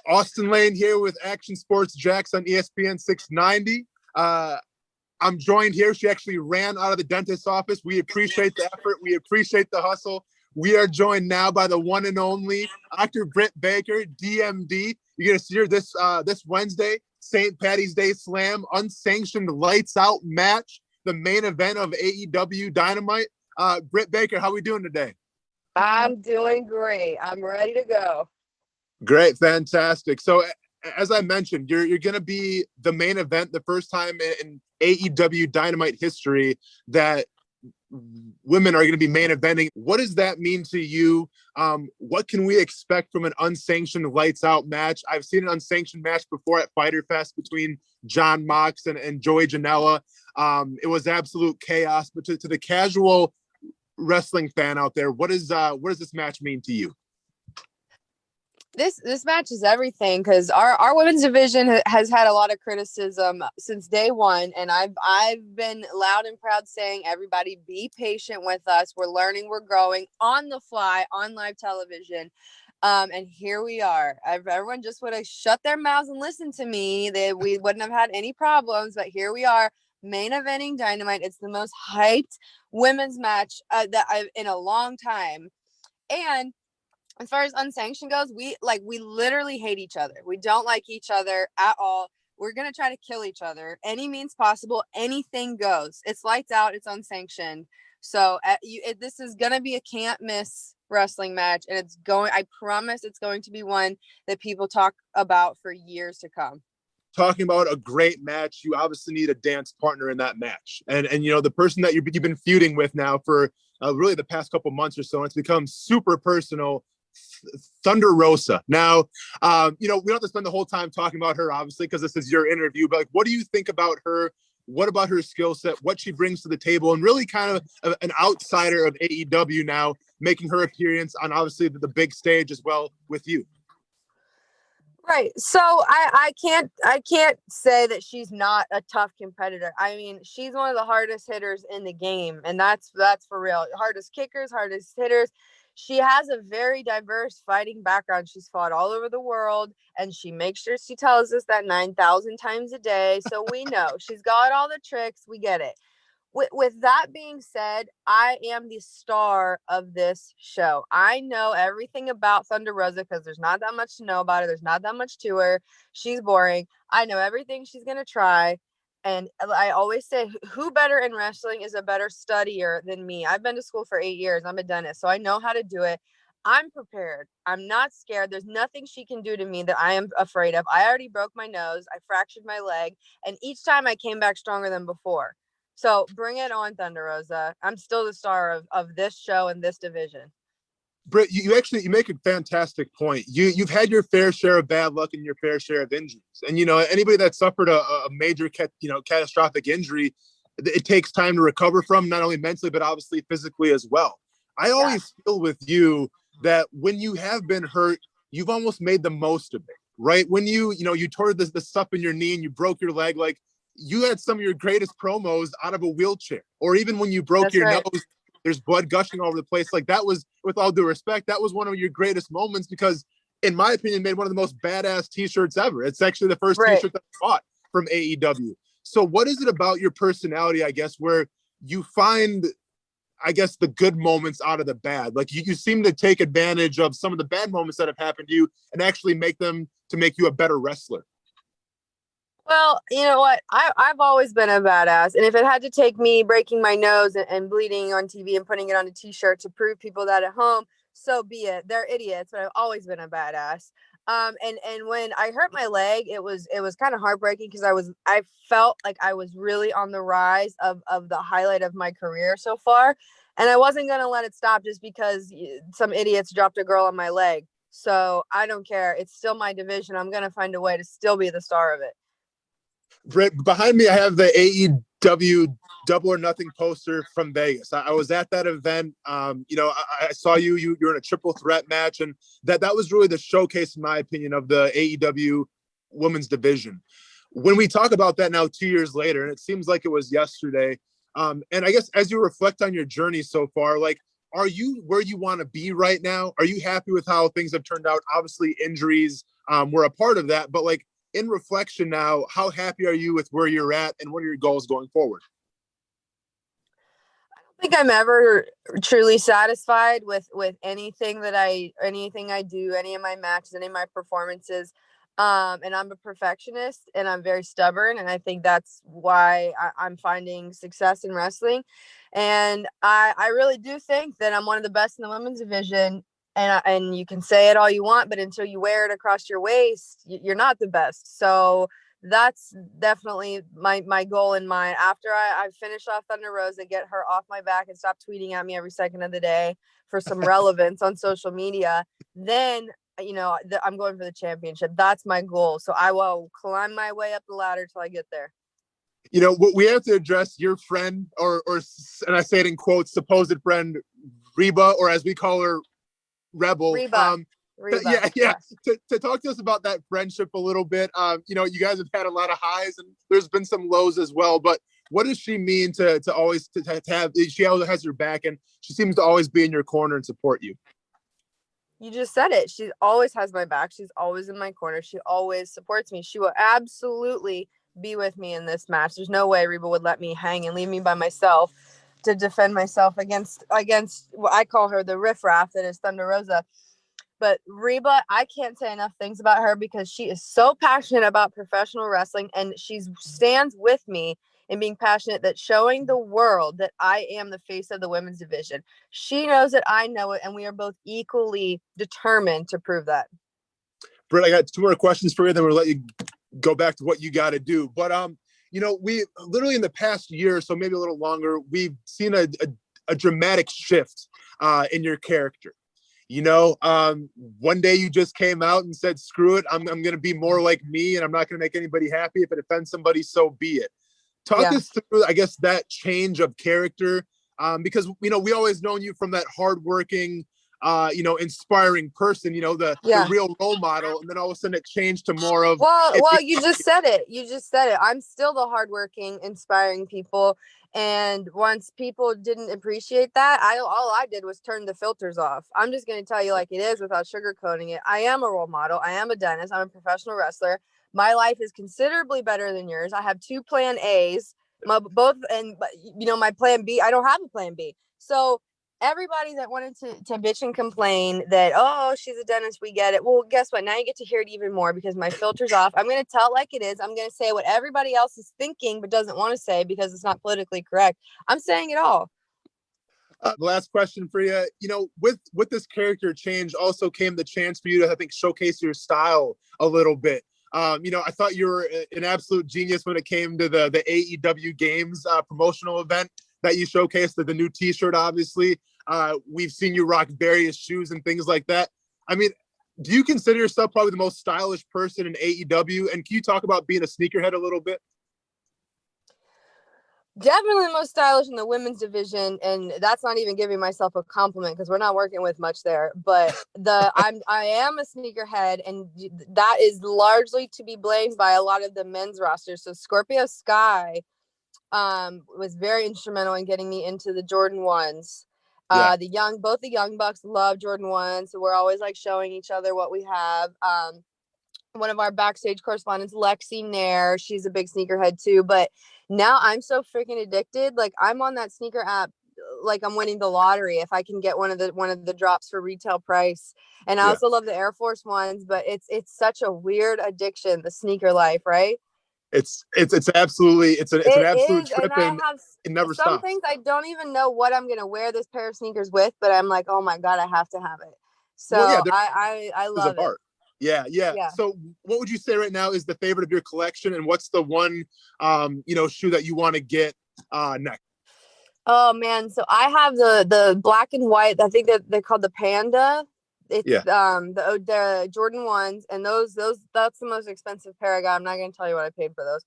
Austen Lane here with Action Sports Jax on ESPN 690. I'm joined here. She actually ran out of the dentist's office. We appreciate the effort. We appreciate the hustle. We are joined now by the one and only Dr. Britt Baker, DMD. You're going to see her this Wednesday, St. Patty's Day Slam, unsanctioned lights out match, the main event of AEW Dynamite. Britt Baker, how are we doing today? I'm doing great. I'm ready to go. Great. Fantastic. So as I mentioned, you're going to be the main event, the first time in AEW Dynamite history that women are going to be main eventing. What does that mean to you? What can we expect from an unsanctioned lights out match? I've seen an unsanctioned match before at Fyter Fest between John Mox and Joey Janela. It was absolute chaos, but to the casual wrestling fan out there, what does this match mean to you? This match is everything because our women's division has had a lot of criticism since day one, and I've been loud and proud saying, everybody be patient with us. We're learning, we're growing on the fly on live television, and here we are. Everyone just would have shut their mouths and listened to me, we wouldn't have had any problems. But here we are, main eventing Dynamite. It's the most hyped women's match in a long time, and as far as unsanctioned goes, we literally hate each other. We don't like each other at all. We're going to try to kill each other. Any means possible. Anything goes. It's lights out. It's unsanctioned. So this is going to be a can't miss wrestling match. And I promise it's going to be one that people talk about for years to come. Talking about a great match, you obviously need a dance partner in that match. And the person that you've been feuding with now for really the past couple months or so, and it's become super personal, Thunder Rosa. Now, we don't have to spend the whole time talking about her, obviously, because this is your interview, but what do you think about her? What about her skill set, what she brings to the table, and really kind of an outsider of AEW now, making her appearance on obviously the big stage as well with you? Right. So I can't say that she's not a tough competitor. I mean, she's one of the hardest hitters in the game, and that's for real. Hardest kickers, hardest hitters. She has a very diverse fighting background. She's fought all over the world, and she makes sure she tells us that 9,000 times a day. So we know she's got all the tricks. We get it. With that being said, I am the star of this show. I know everything about Thunder Rosa because there's not that much to know about her. There's not that much to her. She's boring. I know everything she's going to try. And I always say, who better in wrestling is a better studier than me? I've been to school for 8 years. I'm a dentist, so I know how to do it. I'm prepared. I'm not scared. There's nothing she can do to me that I am afraid of. I already broke my nose. I fractured my leg. And each time I came back stronger than before. So bring it on, Thunder Rosa. I'm still the star of this show and this division. Britt, you make a fantastic point. You've had your fair share of bad luck and your fair share of injuries. And, anybody that suffered a major, catastrophic injury, it takes time to recover from, not only mentally, but obviously physically as well. I always feel with you that when you have been hurt, you've almost made the most of it, right? When you tore the stuff in your knee and you broke your leg, like you had some of your greatest promos out of a wheelchair, or even when you broke your nose, there's blood gushing all over the place. Like that was, with all due respect, that was one of your greatest moments because, in my opinion, made one of the most badass t-shirts ever. It's actually the first t-shirt that I bought from AEW. So what is it about your personality, I guess, where you find, I guess, the good moments out of the bad? Like you seem to take advantage of some of the bad moments that have happened to you and actually make them to make you a better wrestler. Well, you know what? I've always been a badass. And if it had to take me breaking my nose and bleeding on TV and putting it on a t-shirt to prove people that at home, so be it. They're idiots, but I've always been a badass. And when I hurt my leg, it was kind of heartbreaking because I felt like I was really on the rise of the highlight of my career so far. And I wasn't going to let it stop just because some idiots dropped a girl on my leg. So I don't care. It's still my division. I'm going to find a way to still be the star of it. Britt, behind me, I have the AEW Double or Nothing poster from Vegas. I was at that event. I saw you were in a triple threat match, and that was really the showcase, in my opinion, of the AEW women's division. When we talk about that now 2 years later, and it seems like it was yesterday, and I guess as you reflect on your journey so far, like, are you where you want to be right now? Are you happy with how things have turned out? Obviously, injuries were a part of that. But like in reflection now, how happy are you with where you're at and what are your goals going forward? I think I'm ever truly satisfied with anything I do, any of my matches, any of my performances. And I'm a perfectionist and I'm very stubborn. And I think that's why I'm finding success in wrestling. And I really do think that I'm one of the best in the women's division. And you can say it all you want, but until you wear it across your waist, you're not the best. So that's definitely my goal in mind. After I finish off Thunder Rosa, get her off my back and stop tweeting at me every second of the day for some relevance on social media, then I'm going for the championship. That's my goal. So I will climb my way up the ladder till I get there. What we have to address your friend, or and I say it in quotes, supposed friend Reba, or as we call her, Rebel. Reba. Yeah. Yes. To talk to us about that friendship a little bit. You guys have had a lot of highs and there's been some lows as well. But what does she mean to always to have? She always has your back and she seems to always be in your corner and support you. You just said it. She always has my back. She's always in my corner. She always supports me. She will absolutely be with me in this match. There's no way Reba would let me hang and leave me by myself to defend myself against what I call her the riffraff that is Thunder Rosa. But Reba, I can't say enough things about her because she is so passionate about professional wrestling and she stands with me in being passionate, that showing the world that I am the face of the women's division. She knows it, I know it, and we are both equally determined to prove that. Britt, I got two more questions for you, then we'll let you go back to what you got to do. But we literally in the past year, so maybe a little longer, we've seen a dramatic shift in your character. One day you just came out and said, screw it. I'm going to be more like me and I'm not going to make anybody happy. If it offends somebody, so be it. Talk us through, I guess, that change of character. Because, we always known you from that hardworking, inspiring person, the real role model. And then all of a sudden it changed to more of. Well, you just said it. I'm still the hardworking, inspiring people. And once people didn't appreciate that, all I did was turn the filters off. I'm just going to tell you like it is without sugarcoating it. I am a role model. I am a dentist. I'm a professional wrestler. My life is considerably better than yours. I have 2 plan A's, my plan B, I don't have a plan B. So everybody that wanted to bitch and complain that, oh, she's a dentist, we get it. Well, guess what? Now you get to hear it even more because my filter's off. I'm going to tell it like it is. I'm going to say what everybody else is thinking but doesn't want to say because it's not politically correct. I'm saying it all. The last question for you, with this character change also came the chance for you to, I think, showcase your style a little bit. I thought you were an absolute genius when it came to the AEW Games promotional event that you showcased, the new T-shirt, obviously. We've seen you rock various shoes and things like that. I mean, do you consider yourself probably the most stylish person in AEW? And can you talk about being a sneakerhead a little bit? Definitely the most stylish in the women's division, and that's not even giving myself a compliment because we're not working with much there. But I am a sneakerhead, and that is largely to be blamed by a lot of the men's rosters. So Scorpio Sky was very instrumental in getting me into the Jordan 1s. Both the Young Bucks love Jordan 1s, so we're always like showing each other what we have. One of our backstage correspondents, Lexi Nair, she's a big sneakerhead too. But now I'm so freaking addicted. Like I'm on that sneaker app, like I'm winning the lottery if I can get one of the drops for retail price. And I also love the Air Force Ones, but it's such a weird addiction, the sneaker life, right? It's absolutely it's an absolute trip, and it never stops. Some things I don't even know what I'm gonna wear this pair of sneakers with, but I'm like, oh my god, I have to have it. So I love it. Yeah. So what would you say right now is the favorite of your collection, and what's the one shoe that you want to get next? Oh man, so I have the black and white. I think that they're called the Panda. It's the Jordan 1s, and those that's the most expensive pair I got. I'm not gonna tell you what I paid for those,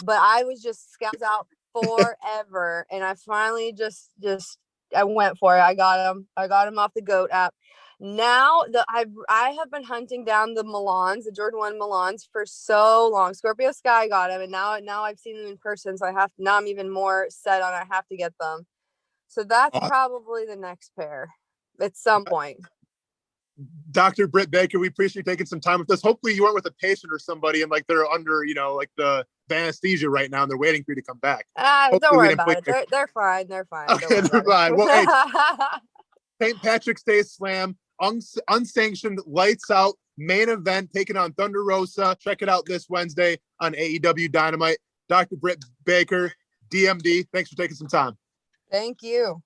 but I was just scouts out forever, and I finally just I went for it. I got them off the GOAT app. Now I have been hunting down the Milans, the Jordan 1 Milans for so long. Scorpio Sky got them, and now I've seen them in person, so I'm even more set on I have to get them. So that's probably the next pair at some point. Dr. Britt Baker, we appreciate you taking some time with us. Hopefully you weren't with a patient or somebody and like they're under, like the anesthesia right now and they're waiting for you to come back. Don't worry about it. They're fine. They're fine. Okay, they're fine. Well, hey, St. Patrick's Day Slam, unsanctioned, lights out, main event, taking on Thunder Rosa. Check it out this Wednesday on AEW Dynamite. Dr. Britt Baker, DMD, thanks for taking some time. Thank you.